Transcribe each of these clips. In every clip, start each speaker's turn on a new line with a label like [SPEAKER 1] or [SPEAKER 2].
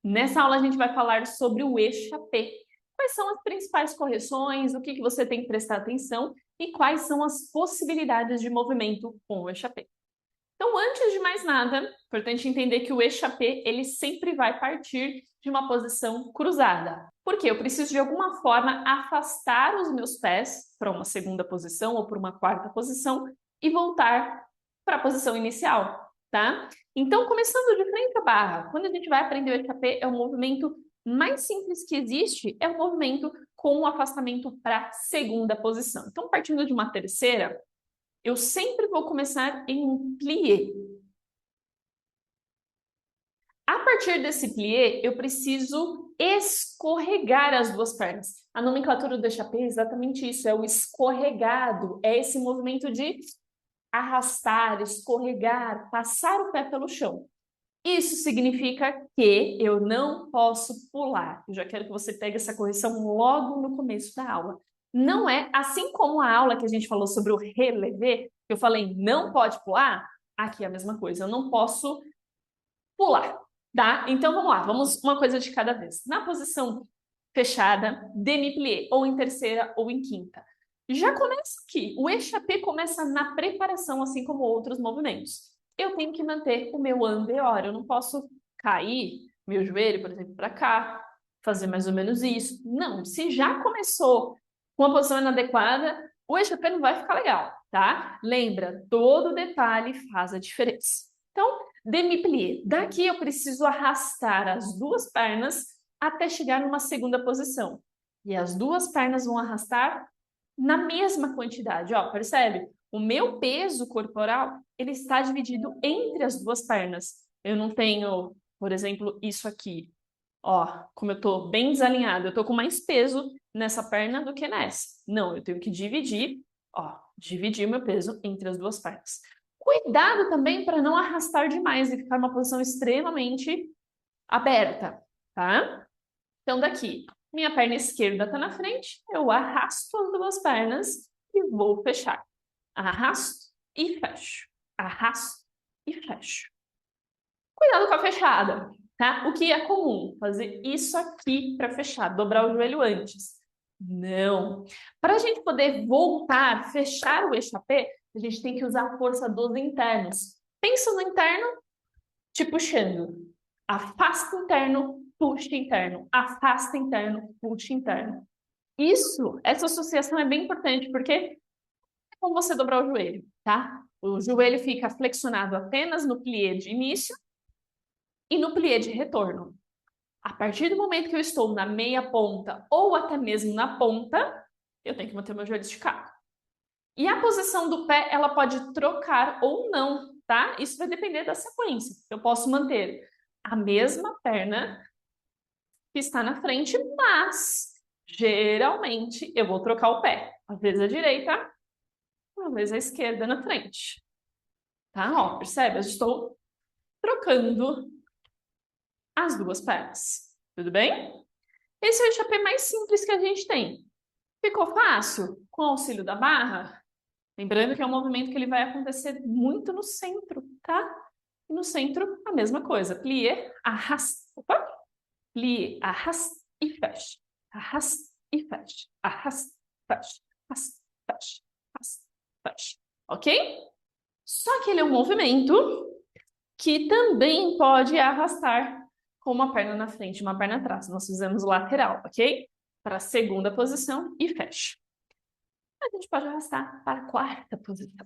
[SPEAKER 1] Nessa aula a gente vai falar sobre o eixo-AP. Quais são as principais correções, o que você tem que prestar atenção e quais são as possibilidades de movimento com o eixo-AP. Então, antes de mais nada, é importante entender que o eixo-AP ele sempre vai partir de uma posição cruzada. Porque eu preciso de alguma forma afastar os meus pés para uma segunda posição ou para uma quarta posição e voltar para a posição inicial, tá? Então, começando de frente à barra, quando a gente vai aprender o eixo-AP, é o movimento mais simples que existe, é o movimento com o afastamento para a segunda posição. Então, partindo de uma terceira, eu sempre vou começar em um plié. A partir desse plié, eu preciso escorregar as duas pernas. A nomenclatura do eixo-AP é exatamente isso, é o escorregado, é esse movimento de arrastar, escorregar, passar o pé pelo chão. Isso significa que eu não posso pular. Eu já quero que você pegue essa correção logo no começo da aula. Não é, assim como a aula que a gente falou sobre o relevé, eu falei não pode pular, aqui é a mesma coisa, eu não posso pular, tá? Então vamos lá, vamos uma coisa de cada vez. Na posição fechada, demi-plié, ou em terceira ou em quinta. Já começa aqui, o eixo-AP começa na preparação, assim como outros movimentos. Eu tenho que manter o meu anteor, eu não posso cair meu joelho, por exemplo, para cá, fazer mais ou menos isso. Não, se já começou com a posição inadequada, o eixo-AP não vai ficar legal, tá? Lembra, todo detalhe faz a diferença. Então, demi-plié. Daqui eu preciso arrastar as duas pernas até chegar numa segunda posição. E as duas pernas vão arrastar na mesma quantidade, ó, percebe? O meu peso corporal, ele está dividido entre as duas pernas. Eu não tenho, por exemplo, isso aqui. Ó, como eu tô bem desalinhada, eu tô com mais peso nessa perna do que nessa. Não, eu tenho que dividir, ó, dividir o meu peso entre as duas pernas. Cuidado também para não arrastar demais e ficar numa posição extremamente aberta, tá? Então, daqui, minha perna esquerda está na frente, eu arrasto as duas pernas e vou fechar. Arrasto e fecho. Arrasto e fecho. Cuidado com a fechada, tá? O que é comum? Fazer isso aqui para fechar, dobrar o joelho antes. Não. Para a gente poder voltar, fechar o eixo-AP, a gente tem que usar a força dos internos. Pensa no interno, te puxando. Afasta interno, puxa interno. Afasta interno, puxa interno. Isso, essa associação é bem importante, porque é como você dobrar o joelho, tá? O joelho fica flexionado apenas no plié de início e no plié de retorno. A partir do momento que eu estou na meia ponta ou até mesmo na ponta, eu tenho que manter meu joelho esticado. E a posição do pé, ela pode trocar ou não, tá? Isso vai depender da sequência. Eu posso manter a mesma perna que está na frente, mas geralmente eu vou trocar o pé. Às vezes a direita, às vezes a esquerda na frente. Tá? Ó, percebe? Eu estou trocando as duas pernas. Tudo bem? Esse é o eixo-AP mais simples que a gente tem. Ficou fácil com o auxílio da barra? Lembrando que é um movimento que ele vai acontecer muito no centro, tá? E no centro, a mesma coisa. Plié, arrasta. Opa! Plié, arrasta e fecha. Arrasta e fecha. Arrasta, fecha. Arrasta, fecha. Arrasta, fecha. Ok? Só que ele é um movimento que também pode arrastar com uma perna na frente e uma perna atrás. Nós fizemos o lateral, ok? Para a segunda posição e fecha. A gente pode arrastar para a quarta posição.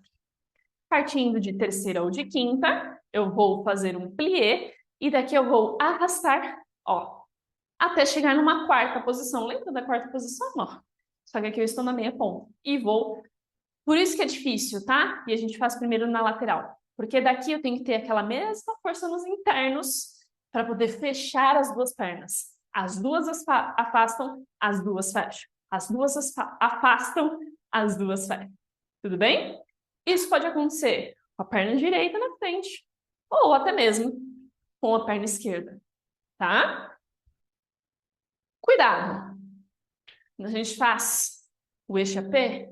[SPEAKER 1] Partindo de terceira ou de quinta, eu vou fazer um plié e daqui eu vou arrastar, ó, até chegar numa quarta posição. Lembra da quarta posição? Ó. Só que aqui eu estou na meia ponta e vou. Por isso que é difícil, tá? E a gente faz primeiro na lateral. Porque daqui eu tenho que ter aquela mesma força nos internos para poder fechar as duas pernas. As duas afastam, as duas fecham. As duas afastam, as duas fecham. Tudo bem? Isso pode acontecer com a perna direita na frente ou até mesmo com a perna esquerda, tá? Cuidado! Quando a gente faz o eixo-AP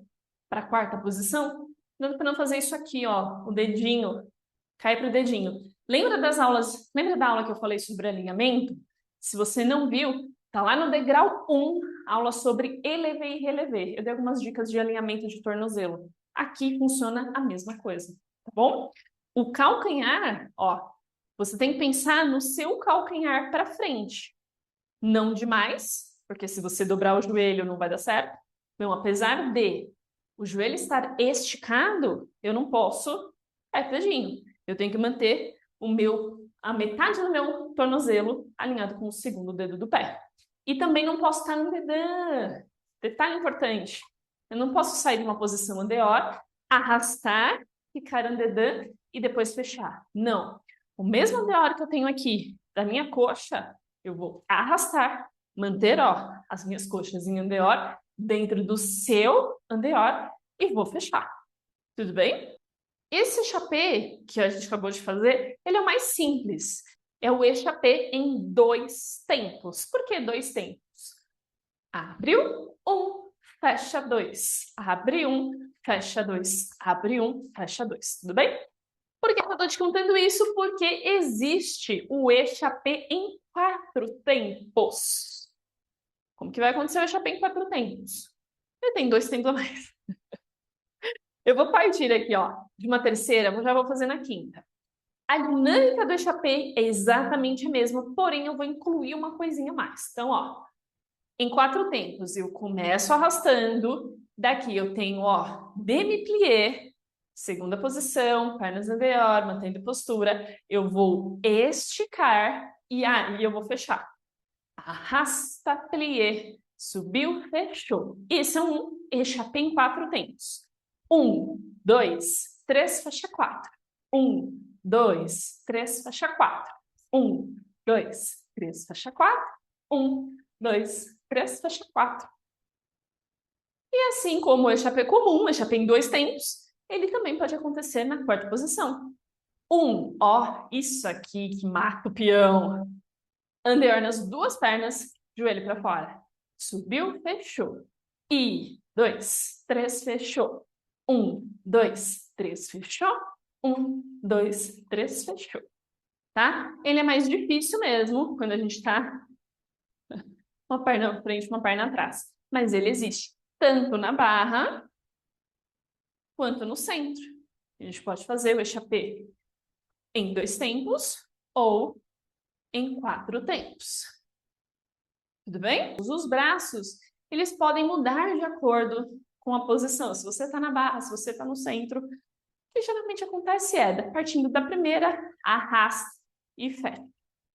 [SPEAKER 1] para a quarta posição, não para não fazer isso aqui, ó, o dedinho, cai para o dedinho. Lembra da aula que eu falei sobre alinhamento? Se você não viu, tá lá no degrau 1, aula sobre elevê e relevê. Eu dei algumas dicas de alinhamento de tornozelo. Aqui funciona a mesma coisa, tá bom? O calcanhar, ó, você tem que pensar no seu calcanhar para frente. Não demais, porque se você dobrar o joelho não vai dar certo. Não, apesar de o joelho estar esticado, eu não posso pedinho. Eu tenho que manter a metade do meu tornozelo alinhado com o segundo dedo do pé. E também não posso estar no dedão. Detalhe importante. Eu não posso sair de uma posição andeor, arrastar, ficar andedã e depois fechar. Não. O mesmo andeor que eu tenho aqui da minha coxa, eu vou arrastar, manter ó, as minhas coxas em andeor dentro do seu andeor e vou fechar. Tudo bem? Esse échappé que a gente acabou de fazer, ele é o mais simples. É o échappé em 2 tempos. Por que 2 tempos? Abre 1, fecha 2. Abre 1, fecha 2. Abre 1, fecha 2. Tudo bem? Por que eu estou te contando isso? Porque existe o échappé em 4 tempos. Como que vai acontecer o échappé em 4 tempos? Ele tem 2 tempos a mais. Eu vou partir aqui, ó, de uma terceira, já vou fazer na quinta. A dinâmica do échappé é exatamente a mesma, porém eu vou incluir uma coisinha a mais. Então, ó, em 4 tempos eu começo arrastando, daqui eu tenho, ó, demi-plié, segunda posição, pernas anterior, mantendo postura, eu vou esticar e aí eu vou fechar. Arrasta, plié, subiu, fechou. Esse é um échappé em 4 tempos. 1, 2, 3, fecha 4. 1, 2, 3, fecha 4. 1, 2, 3, fecha 4. 1, 2, 3, fecha 4. E assim como o échappé comum, o échappé em 2 tempos, ele também pode acontecer na 4ª posição. 1, ó, isso aqui que mata o peão. Andeor nas 2 pernas, joelho para fora. Subiu, fechou. E 2, 3, fechou. 1, 2, 3, fechou. 1, 2, 3, fechou. Tá? Ele é mais difícil mesmo quando a gente tá uma perna na frente, uma perna atrás. Mas ele existe tanto na barra quanto no centro. A gente pode fazer o échappé em 2 tempos ou em 4 tempos. Tudo bem? Os braços, eles podem mudar de acordo com a posição. Se você está na barra, se você está no centro, o que geralmente acontece é, partindo da primeira, arrasta e fecha.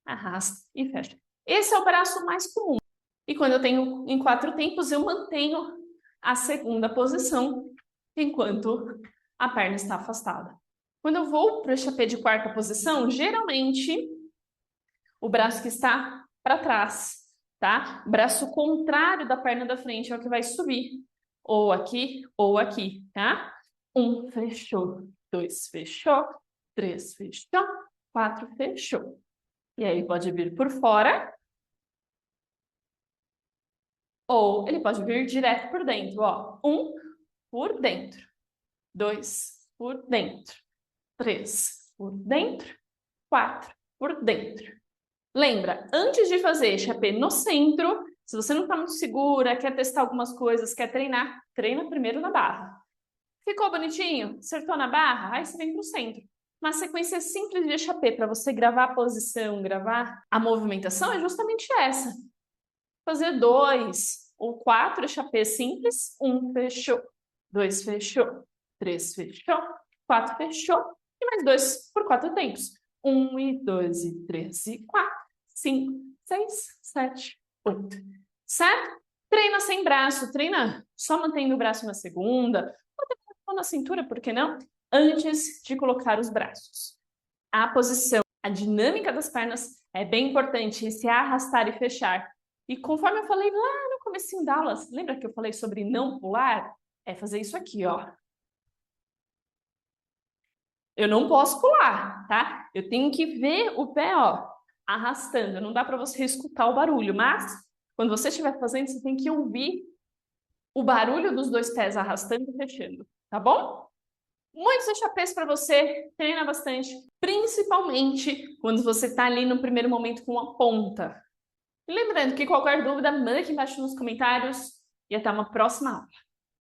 [SPEAKER 1] Arrasta e fecha. Esse é o braço mais comum. E quando eu tenho em 4 tempos, eu mantenho a segunda posição enquanto a perna está afastada. Quando eu vou para o échappé de 4ª posição, geralmente o braço que está para trás, tá? Braço contrário da perna da frente é o que vai subir. Ou aqui, tá? 1, fechou. 2, fechou. 3, fechou. 4, fechou. E aí pode vir por fora. Ou ele pode vir direto por dentro, ó. 1, por dentro. 2, por dentro. 3, por dentro. 4, por dentro. Lembra, antes de fazer échappé no centro, se você não está muito segura, quer testar algumas coisas, quer treinar, treina primeiro na barra. Ficou bonitinho? Acertou na barra? Aí você vem para o centro. Uma sequência simples de échappé para você gravar a posição, gravar a movimentação é justamente essa. Fazer 2 ou 4 échappés simples. 1, fechou. 2, fechou. 3, fechou. 4, fechou. E mais 2 por 4 tempos. 1 e 2 e 3 e 4. 5, 6, 7, 8. Certo? Treina sem braço, treina só mantendo o braço na segunda, ou na cintura, por que não? Antes de colocar os braços. A posição, a dinâmica das pernas é bem importante, esse arrastar e fechar. E conforme eu falei lá no comecinho da aula, lembra que eu falei sobre não pular? É fazer isso aqui, ó. Eu não posso pular, tá? Eu tenho que ver o pé, ó, arrastando. Não dá para você escutar o barulho, mas quando você estiver fazendo, você tem que ouvir o barulho dos 2 pés arrastando e fechando, tá bom? Muitos échappés para você, treina bastante, principalmente quando você está ali no primeiro momento com a ponta. E lembrando que qualquer dúvida, manda aqui embaixo nos comentários e até uma próxima aula.